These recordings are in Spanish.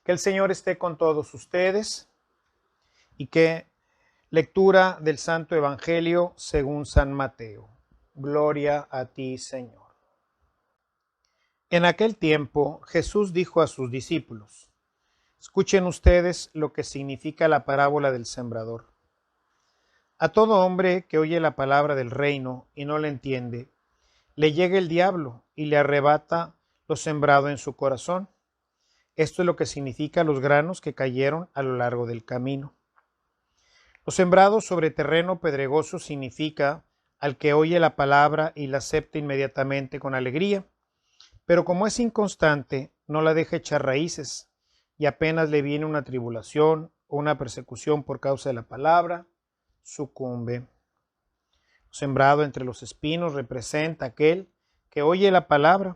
Que el Señor esté con todos ustedes y que lectura del Santo Evangelio según San Mateo. Gloria a ti, Señor. En aquel tiempo Jesús dijo a sus discípulos: escuchen ustedes lo que significa la parábola del sembrador. A todo hombre que oye la palabra del reino y no la entiende, le llega el diablo y le arrebata lo sembrado en su corazón. Esto es lo que significa los granos que cayeron a lo largo del camino. Lo sembrado sobre terreno pedregoso significa al que oye la palabra y la acepta inmediatamente con alegría, pero como es inconstante, no la deja echar raíces, y apenas le viene una tribulación o una persecución por causa de la palabra, sucumbe. Lo sembrado entre los espinos representa aquel que oye la palabra,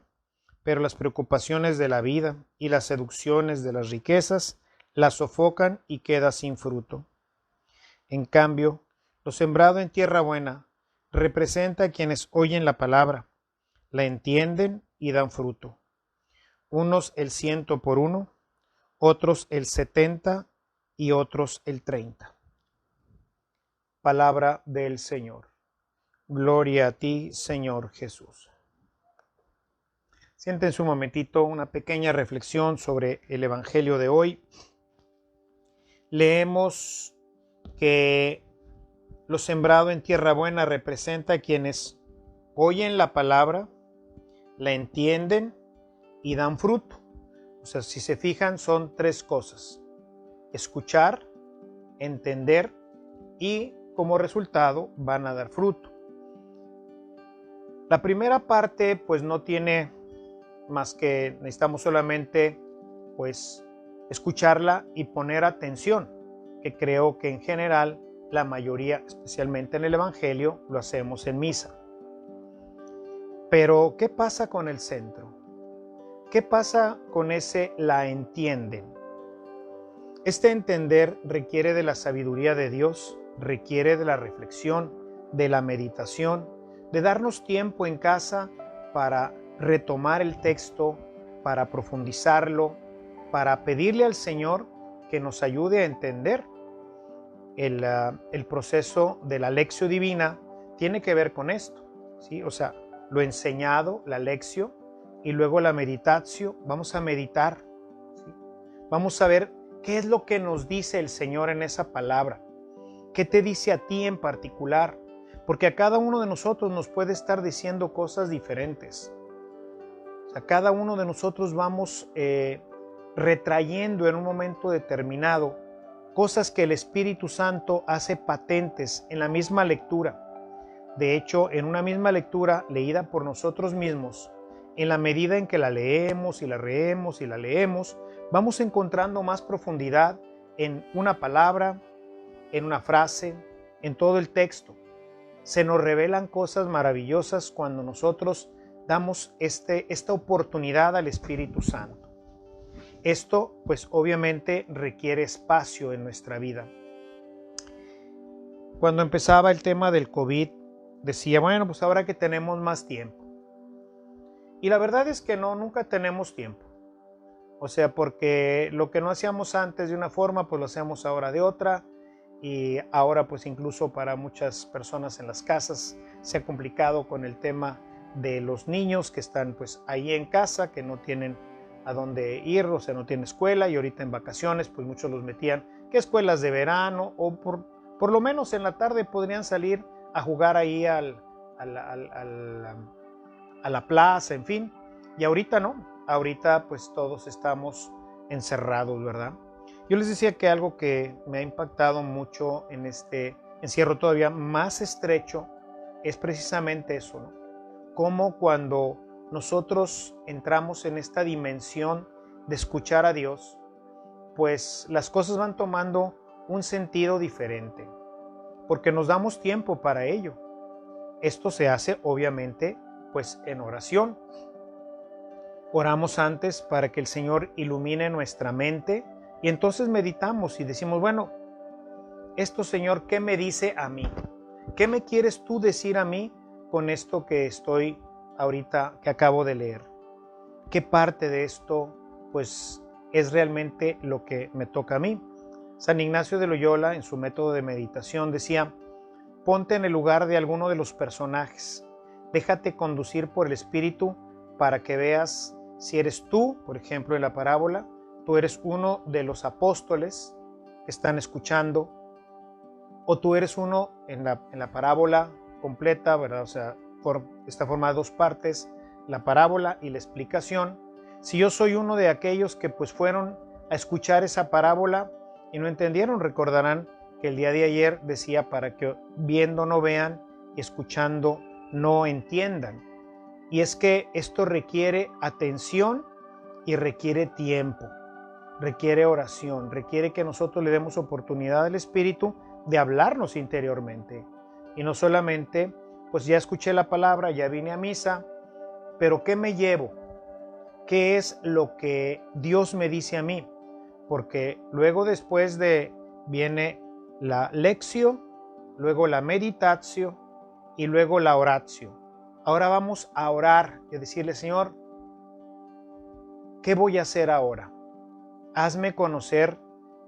pero las preocupaciones de la vida y las seducciones de las riquezas la sofocan y queda sin fruto. En cambio, lo sembrado en tierra buena representa a quienes oyen la palabra, la entienden y dan fruto. Unos el 100 por uno, otros el 70 y otros el 30. Palabra del Señor. Gloria a ti, Señor Jesús. Siéntense un momentito, una pequeña reflexión sobre el Evangelio de hoy. Leemos que lo sembrado en tierra buena representa a quienes oyen la palabra, la entienden y dan fruto. O sea, si se fijan, son tres cosas: escuchar, entender y como resultado van a dar fruto. La primera parte pues no tiene más que necesitamos solamente pues escucharla y poner atención, que creo que en general la mayoría, especialmente en el Evangelio, lo hacemos en misa. Pero ¿qué pasa con el centro? ¿Qué pasa con ese la entienden? Este entender requiere de la sabiduría de Dios, requiere de la reflexión, de la meditación, de darnos tiempo en casa para retomar el texto, para profundizarlo, para pedirle al Señor que nos ayude a entender. El proceso de la lectio divina tiene que ver con esto, ¿sí? O sea, lo enseñado, la lectio, y luego la meditatio. Vamos a meditar, ¿sí? Vamos a ver qué es lo que nos dice el Señor en esa palabra. ¿Qué te dice a ti en particular? Porque a cada uno de nosotros nos puede estar diciendo cosas diferentes. O sea, cada uno de nosotros vamos retrayendo en un momento determinado cosas que el Espíritu Santo hace patentes en la misma lectura. De hecho, en una misma lectura leída por nosotros mismos, en la medida en que la leemos y la leemos y la leemos, vamos encontrando más profundidad en una palabra, en una frase, en todo el texto. Se nos revelan cosas maravillosas cuando nosotros damos esta oportunidad al Espíritu Santo. Esto, pues obviamente requiere espacio en nuestra vida. Cuando empezaba el tema del COVID, decía, bueno, pues ahora que tenemos más tiempo. Y la verdad es que no, nunca tenemos tiempo. O sea, porque lo que no hacíamos antes de una forma, pues lo hacemos ahora de otra. Y ahora, pues incluso para muchas personas en las casas se ha complicado con el tema de los niños que están pues ahí en casa, que no tienen a dónde ir, o sea, no tienen escuela, y ahorita en vacaciones pues muchos los metían que escuelas de verano, o por lo menos en la tarde podrían salir a jugar ahí a la plaza, en fin. Y ahorita no, ahorita pues todos estamos encerrados, ¿verdad? Yo les decía que algo que me ha impactado mucho en este encierro todavía más estrecho es precisamente eso, ¿no? Cómo cuando nosotros entramos en esta dimensión de escuchar a Dios, pues las cosas van tomando un sentido diferente, porque nos damos tiempo para ello. Esto se hace obviamente pues en oración. Oramos antes para que el Señor ilumine nuestra mente y entonces meditamos y decimos, bueno, esto, Señor, ¿qué me dice a mí? ¿Qué me quieres tú decir a mí con esto que estoy ahorita, que acabo de leer? ¿Qué parte de esto pues es realmente lo que me toca a mí. San Ignacio de Loyola, en su método de meditación, decía: ponte en el lugar de alguno de los personajes, déjate conducir por el Espíritu para que veas si eres tú, por ejemplo, en la parábola, tú eres uno de los apóstoles que están escuchando, o tú eres uno en la parábola completa, ¿verdad? O sea, está formada de dos partes, la parábola y la explicación. Si yo soy uno de aquellos que pues fueron a escuchar esa parábola y no entendieron, recordarán que el día de ayer decía para que viendo no vean y escuchando no entiendan. Y es que esto requiere atención y requiere tiempo, requiere oración, requiere que nosotros le demos oportunidad al Espíritu de hablarnos interiormente. Y no solamente, pues ya escuché la palabra, ya vine a misa, pero ¿qué me llevo? ¿Qué es lo que Dios me dice a mí? Porque luego viene la lectio, luego la meditatio y luego la oratio. Ahora vamos a orar y a decirle: Señor, ¿qué voy a hacer ahora? Hazme conocer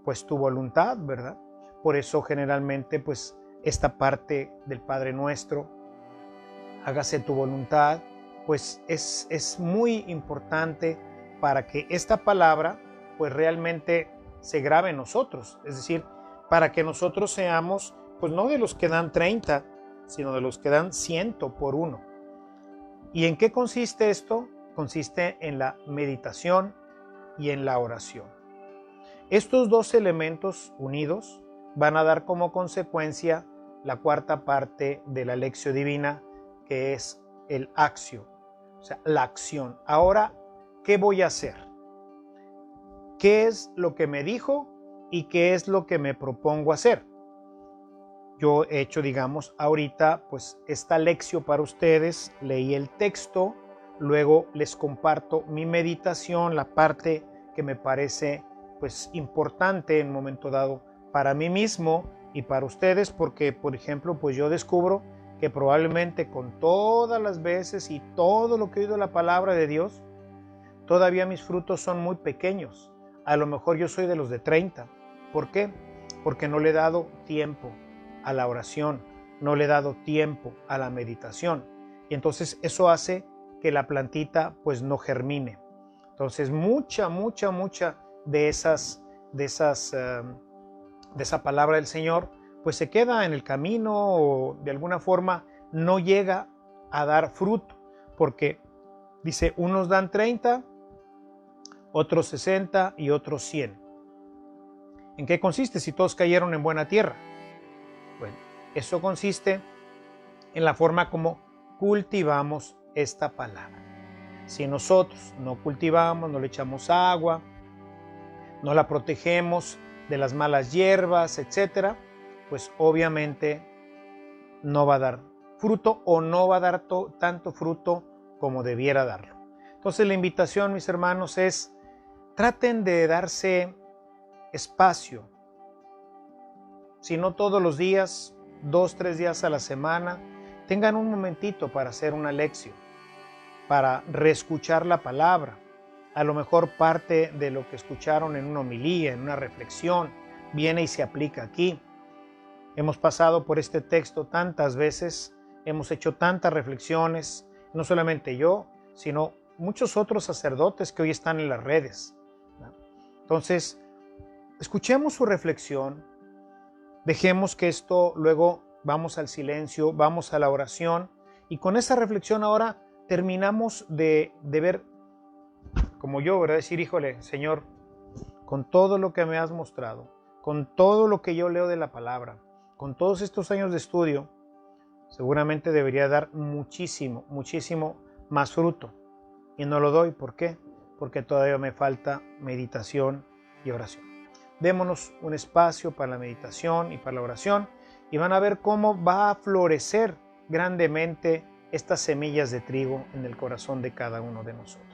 pues tu voluntad, ¿verdad? Por eso generalmente pues esta parte del Padre Nuestro, hágase tu voluntad, pues es muy importante para que esta palabra pues realmente se grabe en nosotros, es decir, para que nosotros seamos pues no de los que dan 30, sino de los que dan 100 por uno. ¿Y en qué consiste esto? Consiste en la meditación y en la oración. Estos dos elementos unidos van a dar como consecuencia la cuarta parte de la lección divina, que es el actio, o sea, la acción. Ahora, ¿qué voy a hacer? ¿Qué es lo que me dijo y qué es lo que me propongo hacer? Yo he hecho, digamos, ahorita, pues esta lección para ustedes, leí el texto, luego les comparto mi meditación, la parte que me parece pues importante en un momento dado para mí mismo y para ustedes, porque por ejemplo pues yo descubro que probablemente con todas las veces y todo lo que he oído la palabra de Dios, todavía mis frutos son muy pequeños. A lo mejor yo soy de los de 30. ¿Por qué? Porque no le he dado tiempo a la oración, no le he dado tiempo a la meditación, y entonces eso hace que la plantita pues no germine. Entonces mucha de esa palabra del Señor pues se queda en el camino o de alguna forma no llega a dar fruto, porque dice, unos dan 30, otros 60 y otros 100. ¿En qué consiste si todos cayeron en buena tierra? Bueno, eso consiste en la forma como cultivamos esta palabra. Si nosotros no cultivamos, no le echamos agua, no la protegemos de las malas hierbas, etcétera, pues obviamente no va a dar fruto o no va a dar tanto fruto como debiera darlo. Entonces la invitación, mis hermanos, es traten de darse espacio, si no todos los días, 2, 3 días a la semana, tengan un momentito para hacer una lección, para reescuchar la palabra. A lo mejor parte de lo que escucharon en una homilía, en una reflexión, viene y se aplica aquí. Hemos pasado por este texto tantas veces, hemos hecho tantas reflexiones, no solamente yo, sino muchos otros sacerdotes que hoy están en las redes. Entonces, escuchemos su reflexión, dejemos que esto, luego vamos al silencio, vamos a la oración, y con esa reflexión ahora terminamos de ver, como yo, ¿verdad? Decir, híjole, Señor, con todo lo que me has mostrado, con todo lo que yo leo de la palabra, con todos estos años de estudio, seguramente debería dar muchísimo más fruto. Y no lo doy, ¿por qué? Porque todavía me falta meditación y oración. Démonos un espacio para la meditación y para la oración y van a ver cómo va a florecer grandemente estas semillas de trigo en el corazón de cada uno de nosotros.